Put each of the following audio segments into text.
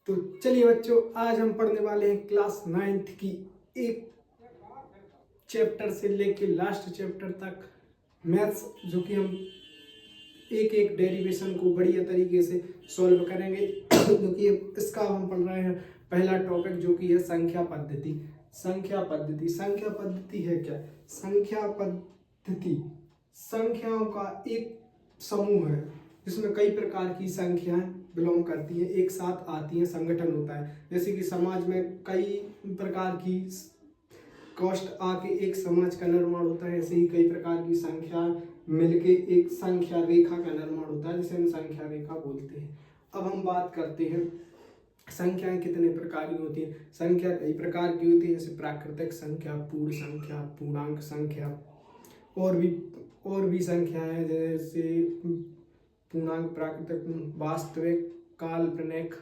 तो चलिए बच्चों, आज हम पढ़ने वाले हैं क्लास 9th की एक चैप्टर से लेके लास्ट चैप्टर तक मैथ्स, जो कि हम एक एक डेरिवेशन को बढ़िया तरीके से सॉल्व करेंगे। जो कि इसका हम पढ़ रहे हैं पहला टॉपिक, जो कि है संख्या पद्धति। संख्या पद्धति है क्या? संख्या पद्धति संख्याओं का एक समूह है जिसमें कई प्रकार की संख्याएं बिलोंग करती हैं, एक साथ आती हैं, संगठन होता है। जैसे कि समाज में कई प्रकार की कॉस्ट आके एक समाज का निर्माण होता है, ऐसे ही कई प्रकार की संख्या मिलके एक संख्या रेखा का निर्माण होता है, जिसे हम संख्या रेखा बोलते हैं। अब हम बात करते हैं संख्याएं कितने प्रकार की होती हैं। संख्या कई प्रकार की होती है, जैसे प्राकृतिक संख्या, पूर्ण संख्या, पूर्णांक संख्या, और भी संख्याएं हैं, जैसे पूर्णांक, प्राकृतिक, वास्तविक, काल्पनिक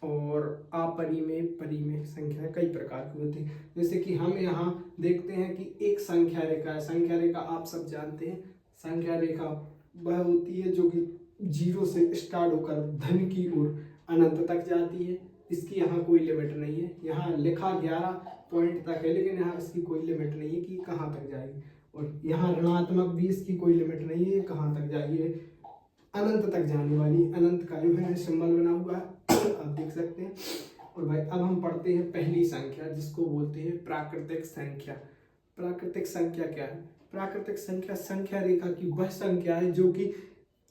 और अपरिमेय, परिमेय संख्या कई प्रकार की होती है। जैसे कि हम यहाँ देखते हैं कि एक संख्या रेखा है। संख्या रेखा आप सब जानते हैं, संख्या रेखा वह होती है जो कि 0 से स्टार्ट होकर धन की ओर अनंत तक जाती है। इसकी यहाँ कोई लिमिट नहीं है। यहाँ लिखा 11 पॉइंट तक है, लेकिन यहाँ इसकी कोई लिमिट नहीं है कि कहाँ तक जाएगी। और यहाँ ऋणात्मक भी, इसकी कोई लिमिट नहीं है कहाँ तक जाएगी, अनंत तक जाने वाली। अनंत का जो है सिंबल बना हुआ है, आप देख सकते हैं। और भाई अब हम पढ़ते हैं पहली संख्या, जिसको बोलते हैं प्राकृतिक संख्या। प्राकृतिक संख्या क्या है? प्राकृतिक संख्या संख्या रेखा की वह संख्या है जो कि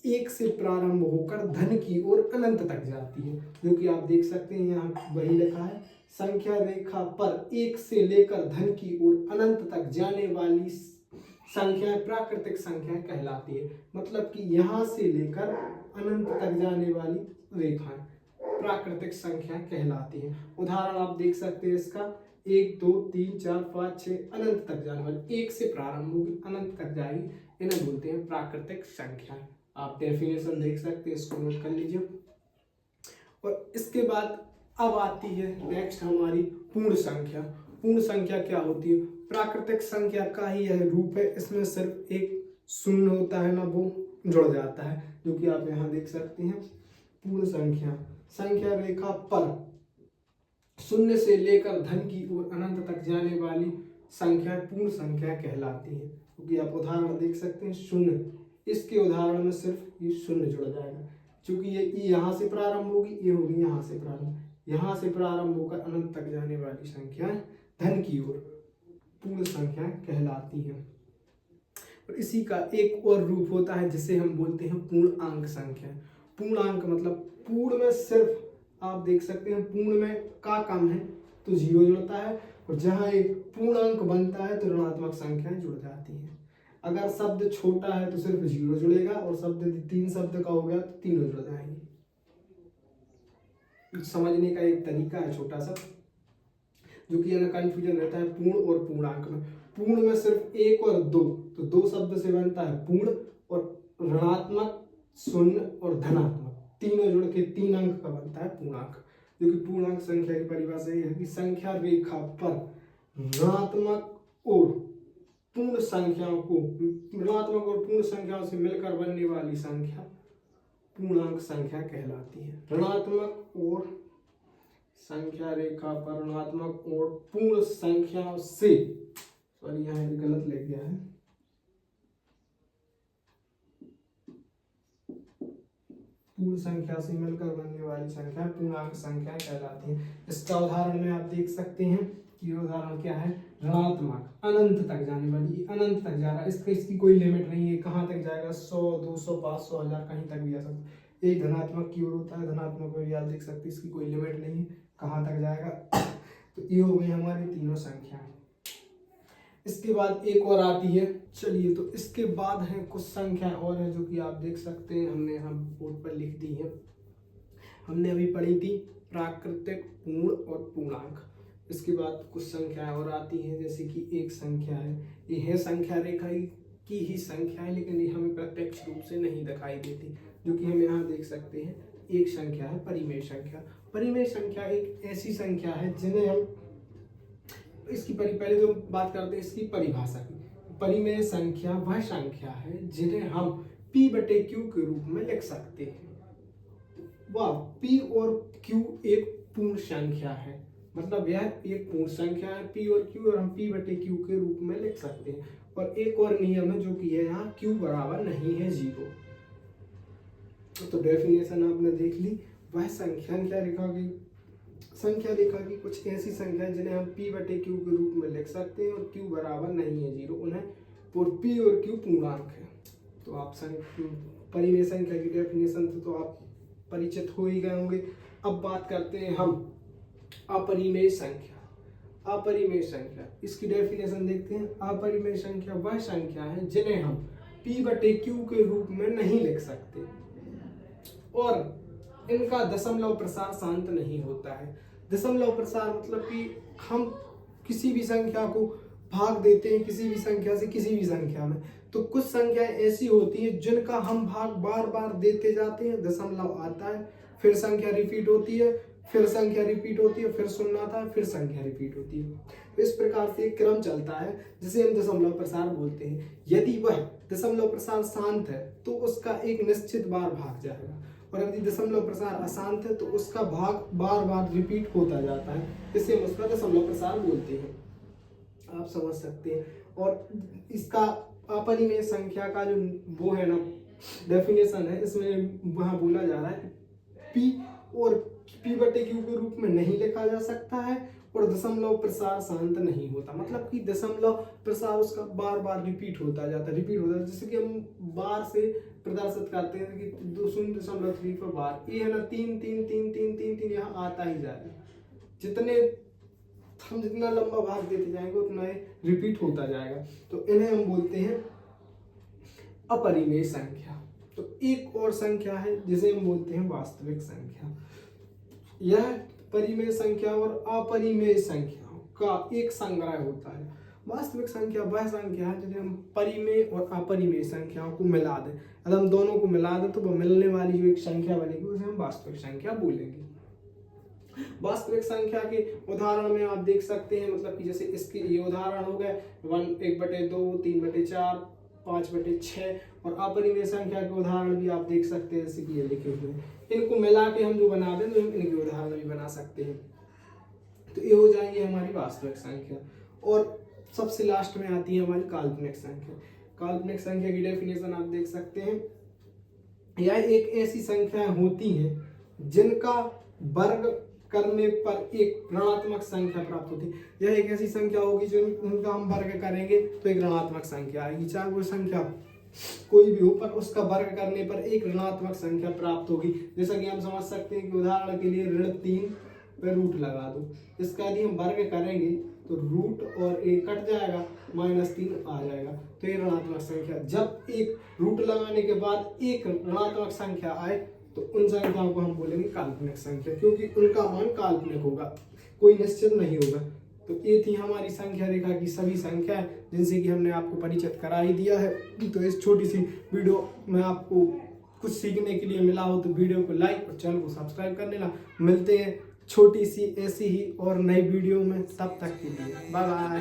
1 से प्रारंभ होकर धन की ओर अनंत तक जाती है। जो कि आप देख सकते हैं, यहाँ वही लिखा है, संख्या रेखा पर 1 से लेकर धन की ओर अनंत तक जाने वाली संख्या प्राकृतिक संख्या कहलाती है। मतलब कि यहाँ से लेकर अनंत तक जाने वाली रेखाएं प्राकृतिक संख्या कहलाती है। उदाहरण आप देख सकते हैं इसका, 1 2 3 4 5 6 अनंत तक जाने वाली, 1 से प्रारंभ होगी अनंत तक जाएगी, इन्हें बोलते हैं प्राकृतिक संख्या। आप डेफिनेशन देख सकते हैं, इसको नोट कर लीजिए। और इसके बाद अब आती है नेक्स्ट हमारी पूर्ण संख्या। पूर्ण संख्या क्या होती है? प्राकृतिक संख्या का ही यह रूप है, इसमें सिर्फ एक शून्य होता है ना, वो जुड़ जाता है, जो कि आप यहाँ देख सकते हैं। पूर्ण संख्या संख्या रेखा पर 0 से लेकर धन की ओर अनंत तक जाने वाली संख्या पूर्ण संख्या कहलाती है। क्योंकि आप उदाहरण देख सकते हैं, शून्य, इसके उदाहरण में सिर्फ ये शून्य जुड़ जाएगा, क्योंकि ये यहाँ से प्रारंभ होगी, ये होगी यहाँ से प्रारंभ, यहाँ से प्रारंभ होकर अनंत तक जाने वाली संख्या धन की ओर पूर्ण संख्या कहलाती है। और इसी का एक और रूप होता है जिसे हम बोलते हैं पूर्णांक संख्या। पूर्णांक मतलब पूर्ण में सिर्फ आप देख सकते हैं, पूर्ण में का कम है तो 0 जुड़ता है, और जहां एक पूर्णांक बनता है तो ऋणात्मक संख्याएं जुड़ जाती हैं। अगर शब्द छोटा है तो सिर्फ 0 जुड़ेगा, और शब्द 3 शब्द का हो गया तो तीनों जुड़ जाएंगे। समझने का एक तरीका है छोटा सा, जो कि ना कंफ्यूजन रहता है पूर्ण और पूर्णांक में। पूर्ण में सिर्फ 1 और 2, तो 2 शब्द से बनता है पूर्ण, और ऋणात्मक, शून्य और धनात्मक तीनों जुड़ के 3 अंक का बनता है पूर्णांक। जो कि पूर्णांक संख्या की परिभाषा यह है कि संख्या रेखा पर ऋणात्मक और पूर्ण संख्याओं को, ऋणात्मक और पूर्ण संख्याओं से मिलकर बनने वाली संख्या पूर्णांक संख्या कहलाती है। ऋणात्मक और संख्या रेखा पर ऋणात्मक और पूर्ण संख्याओं से, सॉरी यहाँ गलत लिख गया है, पूर्ण संख्या से मिलकर बनने वाली संख्या पूर्णांक संख्या कहलाती है। इसका उदाहरण में आप देख सकते हैं कि उदाहरण क्या है, ऋणात्मक, अनंत तक जाने वाली, अनंत तक जा रहा है, इसकी कोई लिमिट नहीं है, कहाँ तक जाएगा, 100 200 500 1000 कहीं तक भी जा सकता है। एक धनात्मक की ओर होता है, धनात्मक में भी आप देख सकते हैं, इसकी कोई लिमिट नहीं है, कहाँ तक जाएगा। तो ये हो गई हमारी तीनों संख्याएं। इसके बाद एक और आती है, चलिए तो इसके बाद है कुछ संख्या और है जो कि आप देख सकते हैं, हमने यहाँ बोर्ड पर लिख दी है। हमने अभी पढ़ी थी प्राकृतिक, पूर्ण और पूर्णांक। इसके बाद कुछ संख्याएं और आती हैं, जैसे कि एक संख्या है, ये है संख्या रेखा की ही संख्या है, लेकिन ये हमें प्रत्यक्ष रूप से नहीं दिखाई देती, जो कि हम यहाँ देख सकते हैं। एक संख्या है परिमेय संख्या। परिमेय संख्या एक ऐसी संख्या है जिन्हें हम, इसकी पहले तो बात करते हैं इसकी परिभाषा की। परिमेय संख्या वह संख्या है जिन्हें हम P/Q के रूप में लिख सकते हैं। वह p और q एक पूर्ण संख्या है, मतलब यह एक पूर्ण संख्या है p और q, और हम p बटे q के रूप में लिख सकते हैं। और एक और नियम है जो कि है यहाँ q बराबर नहीं है 0। तो डेफिनेशन आपने देख ली। वह संख्या रेखा की कुछ ऐसी संख्या जिन्हें हम p बटे q के रूप में लिख सकते हैं और q बराबर नहीं है 0, उन्हें p और q पूर्णांक है। तो आप परिमेय संख्या की डेफिनेशन से तो आप परिचित हो ही गए होंगे। अब बात करते हैं हम अपरिमेय संख्या। अपरिमेय संख्या, इसकी डेफिनेशन देखते हैं। अपरिमेय संख्या वह संख्या है जिन्हें हम p बटे q के रूप में नहीं लिख सकते और इनका दशमलव प्रसार शांत नहीं होता है। दशमलव प्रसार मतलब कि हम किसी भी संख्या को भाग देते हैं किसी भी संख्या से किसी भी संख्या में, तो कुछ संख्याएं ऐसी होती हैं जिनका हम भाग बार बार देते जाते हैं, दशमलव आता है, फिर संख्या रिपीट होती है, फिर संख्या रिपीट होती है, फिर शून्य आता है, फिर संख्या रिपीट होती है। तो इस प्रकार से एक क्रम चलता है जिसे हम दशमलव प्रसार बोलते हैं। यदि वह दशमलव प्रसार शांत है तो उसका एक निश्चित बार भाग जाएगा, और यदि दशमलव प्रसार अशांत है तो उसका भाग बार बार रिपीट होता जाता है, इसे हम उसका दशमलव प्रसार बोलते हैं। आप समझ सकते हैं। और इसका अपरिमेय संख्या का जो वो है ना डेफिनेशन है, इसमें वहाँ बोला जा रहा है कि p और p बटे q के रूप में नहीं लिखा जा सकता है और दशमलव प्रसार शांत नहीं होता, मतलब कि दशमलव प्रसार उसका बार बार रिपीट होता जाता है। जैसे कि हम बार से प्रदर्शित करते हैं कि 0.3 पर बार, ये है ना 3 3 3 3 3 3 यहाँ आता ही जाएगा। हम जितना लंबा भाग देते जाएंगे उतना रिपीट होता जाएगा। तो इन्हें हम बोलते हैं अपरिमेय संख्या। तो एक और संख्या है जिसे हम बोलते हैं वास्तविक संख्या। यह परिमेय संख्या और अपरिमेय संख्याओं का एक संग्रह होता है। वास्तविक संख्या वह संख्या है जिसे हम परिमेय और अपरिमेय संख्याओं को मिला दें। अगर हम दोनों को मिला दें तो वह मिलने वाली जो एक संख्या बनेगी उसे हम वास्तविक संख्या बोलेंगे। वास्तविक संख्या के उदाहरण में आप देख सकते हैं, मतलब कि जैसे इसके ये उदाहरण हो गए 1/2, 3/4, 5/6, और अपरिमेय संख्या के उदाहरण भी आप देख सकते हैं जैसे कि ये लिखे हुए हैं। इनको मिला के हम जो बना दें तो हम इनके उदाहरण भी बना सकते हैं। तो ये हो जाएंगे हमारी वास्तविक संख्या। और सबसे लास्ट में आती है हमारी काल्पनिक संख्या। काल्पनिक संख्या की डेफिनेशन आप देख सकते हैं। यह एक ऐसी संख्या होती है जिनका वर्ग करने पर एक ऋणात्मक संख्या प्राप्त होती है। यह एक ऐसी संख्या होगी जो उनका हम वर्ग करेंगे तो एक ऋणात्मक संख्या आएगी, चाहे वो संख्या कोई भी हो पर उसका वर्ग करने पर एक ऋणात्मक संख्या प्राप्त होगी। जैसा कि हम समझ सकते हैं कि उदाहरण के लिए ऋण 3 पे रूट लगा दो, इसका यदि हम वर्ग करेंगे तो रूट और एक कट जाएगा, -3 आ जाएगा, तो ये ऋणात्मक संख्या। जब एक रूट लगाने के बाद एक ऋणात्मक संख्या आए तो उन संख्याओं को हम बोलेंगे काल्पनिक संख्या, क्योंकि उनका मान काल्पनिक होगा, कोई निश्चित नहीं होगा। तो ये थी हमारी संख्या रेखा की सभी संख्याएं जिनसे कि हमने आपको परिचित करा ही दिया है। तो इस छोटी सी वीडियो में आपको कुछ सीखने के लिए मिला हो तो वीडियो को लाइक और चैनल को सब्सक्राइब कर लेना। मिलते हैं छोटी सी ऐसी ही और नई वीडियो में, तब तक के लिए बाय बाय।